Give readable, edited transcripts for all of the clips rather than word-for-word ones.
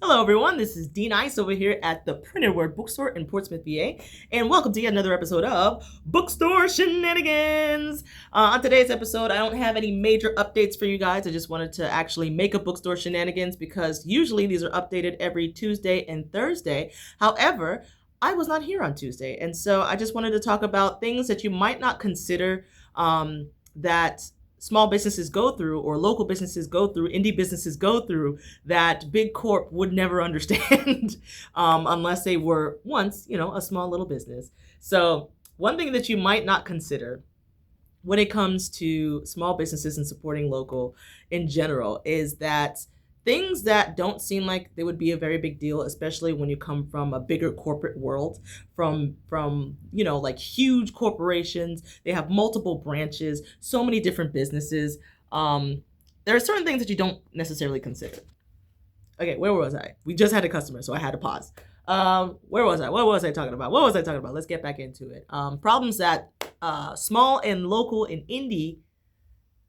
Hello, everyone. This is Dean Ice over here at the Printed Word Bookstore in Portsmouth, VA, and welcome to yet another episode of Bookstore Shenanigans. On today's episode, I don't have any major updates for you guys. I just wanted to actually make a Bookstore Shenanigans because usually these are updated every Tuesday and Thursday. However, I was not here on Tuesday, and so I just wanted to talk about things that you might not consider that small businesses go through or local businesses go through, indie businesses go through that big corp would never understand unless they were once, a small little business. So one thing that you might not consider when it comes to small businesses and supporting local in general is that things that don't seem like they would be a very big deal, especially when you come from a bigger corporate world, from like huge corporations. They have multiple branches, so many different businesses. There are certain things that you don't necessarily consider. Okay, where was I? We just had a customer, so I had to pause. Where was I? What was I talking about? Let's get back into it. Problems that small and local and indie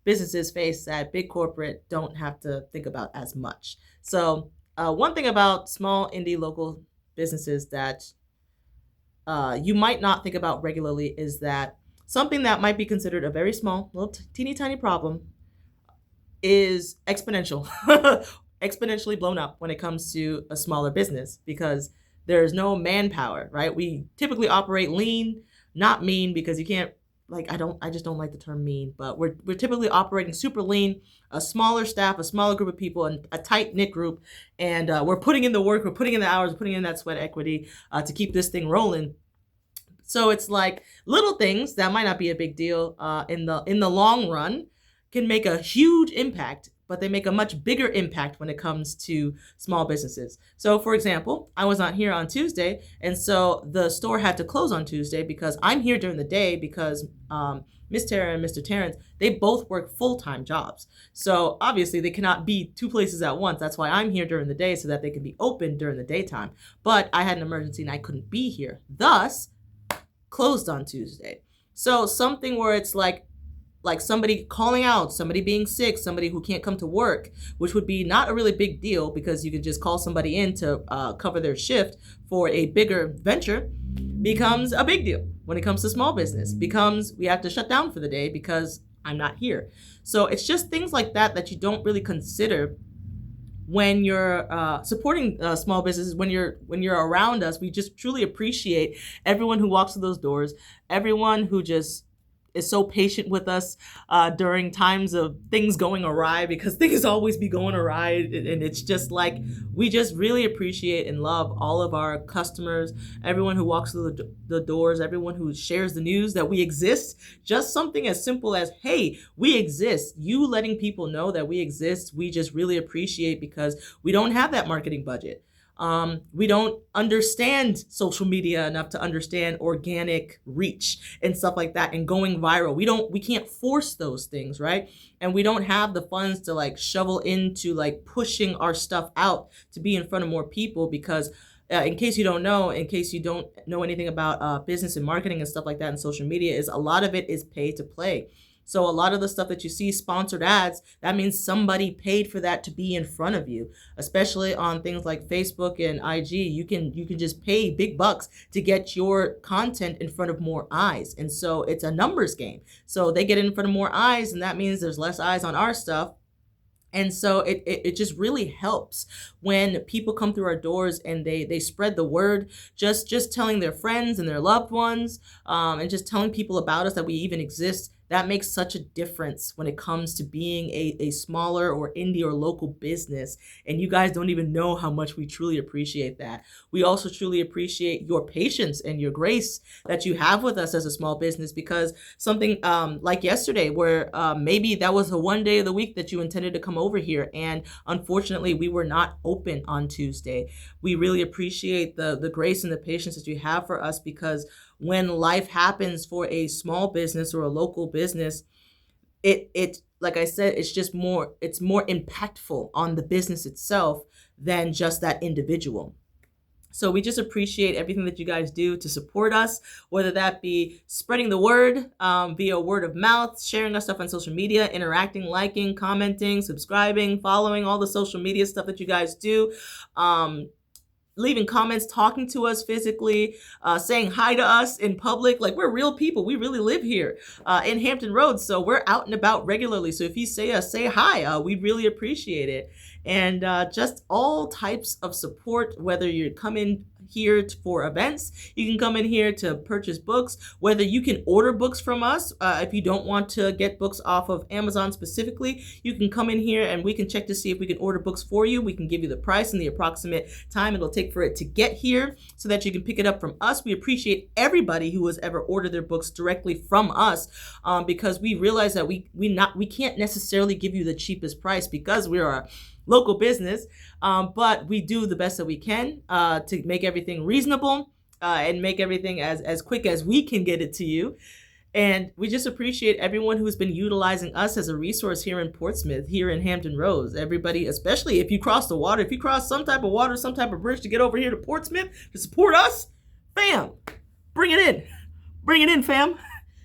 businesses face that big corporate don't have to think about as much. So one thing about small indie local businesses that you might not think about regularly is that something that might be considered a very small, little teeny tiny problem is exponential, exponentially blown up when it comes to a smaller business because there's no manpower, right? We typically operate lean, not mean, because you can't I just don't like the term mean, but we're typically operating super lean, a smaller staff, a smaller group of people, and a tight knit group, and we're putting in the work, we're putting in the hours, we're putting in that sweat equity to keep this thing rolling. So it's like little things that might not be a big deal in the long run can make a huge impact, but they make a much bigger impact when it comes to small businesses. So for example, I was not here on Tuesday, and so the store had to close on Tuesday because I'm here during the day because Miss Tara and Mr. Terrence, they both work full-time jobs. So obviously they cannot be two places at once. That's why I'm here during the day so that they can be open during the daytime. But I had an emergency and I couldn't be here. Thus, closed on Tuesday. So something where it's like somebody calling out, somebody being sick, somebody who can't come to work, which would be not a really big deal because you could just call somebody in to cover their shift for a bigger venture, becomes a big deal when it comes to small business. Becomes we have to shut down for the day because I'm not here. So it's just things like that that you don't really consider when you're supporting small businesses. When you're around us, we just truly appreciate everyone who walks through those doors, everyone who just is so patient with us during times of things going awry, because things always be going awry, and it's just like we just really appreciate and love all of our customers, everyone who walks through the doors, everyone who shares the news that we exist. Just something as simple as, hey, we exist, you letting people know that we exist, we just really appreciate, because we don't have that marketing budget. We don't understand social media enough to understand organic reach and stuff like that and going viral. We can't force those things, right? And we don't have the funds to like shovel into like pushing our stuff out to be in front of more people, because in case you don't know anything about business and marketing and stuff like that and social media, is a lot of it is pay to play. So a lot of the stuff that you see, sponsored ads, that means somebody paid for that to be in front of you. Especially on things like Facebook and IG, you can just pay big bucks to get your content in front of more eyes. And so it's a numbers game. So they get in front of more eyes, and that means there's less eyes on our stuff. And so it just really helps when people come through our doors and they spread the word, just telling their friends and their loved ones, and just telling people about us, that we even exist. That makes such a difference when it comes to being a smaller or indie or local business. And you guys don't even know how much we truly appreciate that. We also truly appreciate your patience and your grace that you have with us as a small business, because something like yesterday, where maybe that was the one day of the week that you intended to come over here, and unfortunately we were not open on Tuesday. We really appreciate the grace and the patience that you have for us, because when life happens for a small business or a local business, it like I said, it's more impactful on the business itself than just that individual. So we just appreciate everything that you guys do to support us, whether that be spreading the word via word of mouth, sharing our stuff on social media, interacting, liking, commenting, subscribing, following, all the social media stuff that you guys do. Leaving comments, talking to us physically, saying hi to us in public. Like, we're real people. We really live here in Hampton Roads, so we're out and about regularly. So if you say hi, we really appreciate it. And just all types of support, whether you come in here for events, you can come in here to purchase books, whether you can order books from us. If you don't want to get books off of Amazon specifically, you can come in here and we can check to see if we can order books for you. We can give you the price and the approximate time it'll take for it to get here so that you can pick it up from us. We appreciate everybody who has ever ordered their books directly from us because we realize that we can't necessarily give you the cheapest price because we are a local business, but we do the best that we can to make everything reasonable and make everything as quick as we can get it to you. And we just appreciate everyone who's been utilizing us as a resource here in Portsmouth, here in Hampton Roads. Everybody, especially if you cross the water, if you cross some type of water, some type of bridge to get over here to Portsmouth to support us, fam, bring it in. Bring it in, fam.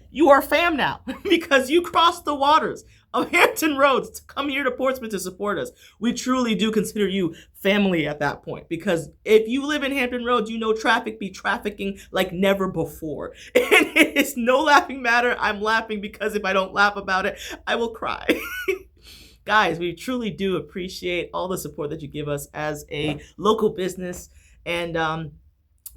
You are fam now because you crossed the waters of Hampton Roads to come here to Portsmouth to support us. We truly do consider you family at that point because if you live in Hampton Roads, you know traffic be trafficking like never before. And it's no laughing matter. I'm laughing because if I don't laugh about it, I will cry. Guys, we truly do appreciate all the support that you give us as a local business. And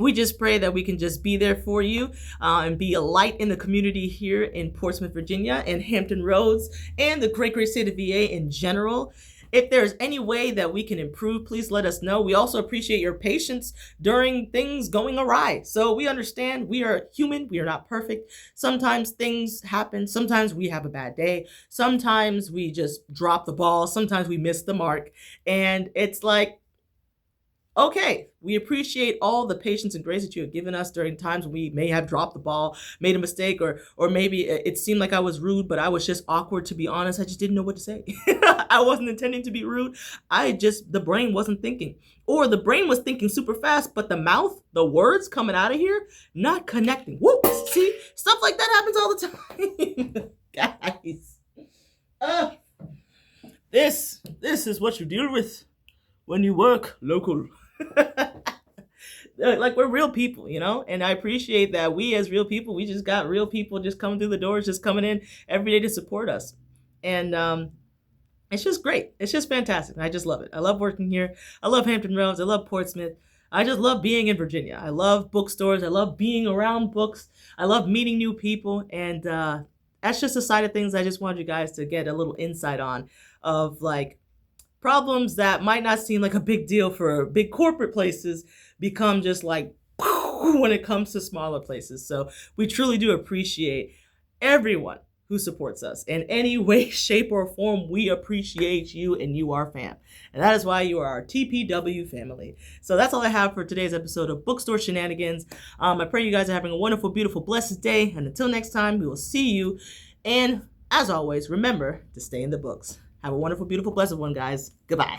we just pray that we can just be there for you and be a light in the community here in Portsmouth, Virginia, and Hampton Roads, and the great state of VA in general. If there's any way that we can improve, please let us know. We also appreciate your patience during things going awry. So we understand we are human. We are not perfect. Sometimes things happen. Sometimes we have a bad day. Sometimes we just drop the ball. Sometimes we miss the mark. And it's like, okay, we appreciate all the patience and grace that you have given us during times when we may have dropped the ball, made a mistake, or maybe it seemed like I was rude, but I was just awkward, to be honest. I just didn't know what to say. I wasn't intending to be rude. The brain wasn't thinking. Or the brain was thinking super fast, but the mouth, the words coming out of here, not connecting. Whoops, see? Stuff like that happens all the time. Guys. This is what you deal with when you work local. Like, we're real people, you know, and I appreciate that we as real people, we just got real people just coming through the doors, just coming in every day to support us. And it's just great. It's just fantastic. I just love it. I love working here. I love Hampton Roads. I love Portsmouth. I just love being in Virginia. I love bookstores. I love being around books. I love meeting new people. And that's just a side of things I just wanted you guys to get a little insight on, of like problems that might not seem like a big deal for big corporate places become just like when it comes to smaller places. So we truly do appreciate everyone who supports us in any way, shape, or form. We appreciate you, and you are fam. And that is why you are our TPW family. So that's all I have for today's episode of Bookstore Shenanigans. I pray you guys are having a wonderful, beautiful, blessed day. And until next time, we will see you. And as always, remember to stay in the books. Have a wonderful, beautiful, blessed one, guys. Goodbye.